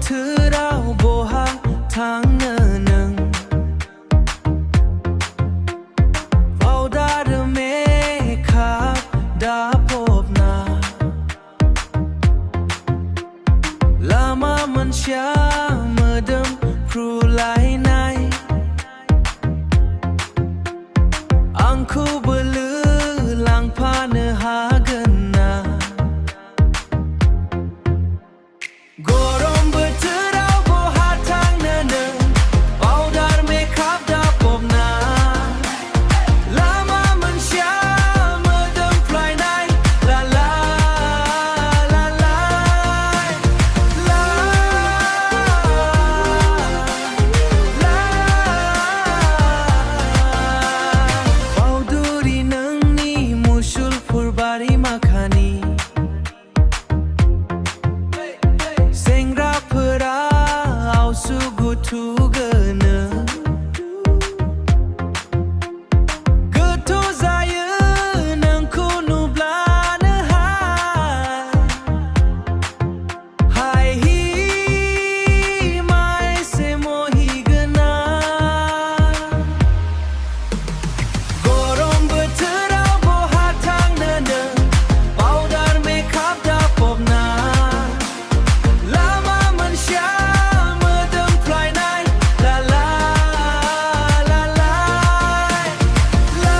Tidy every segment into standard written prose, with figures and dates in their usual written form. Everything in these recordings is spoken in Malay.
bwthwrau boha thangnw Bodo me khap da popna Lama mansya medem prulai nai Angku belulang pane hagena Gorom bwthwrau boha thangnw Bodo me khap da popna Lama mansya medem prulai nai La la la la La La Bauduri nangni musul purbari makhani Sengrapurau sugutu gene Geto zaya nangku nublane hai hi mai se mohi gena Gorom bwthwrau boha thangnw Bodo me khap da popna Lama mansya medem prulai nai La la la la La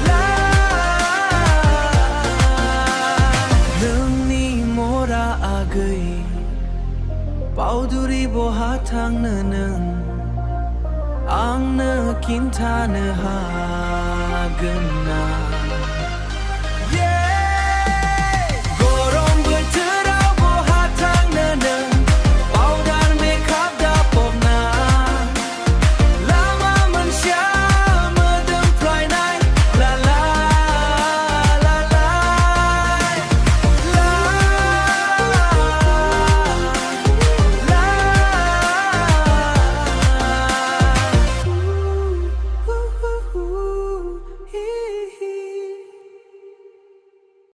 La Nungni mora agai Bauduri boha thangnw Angno kintane hagena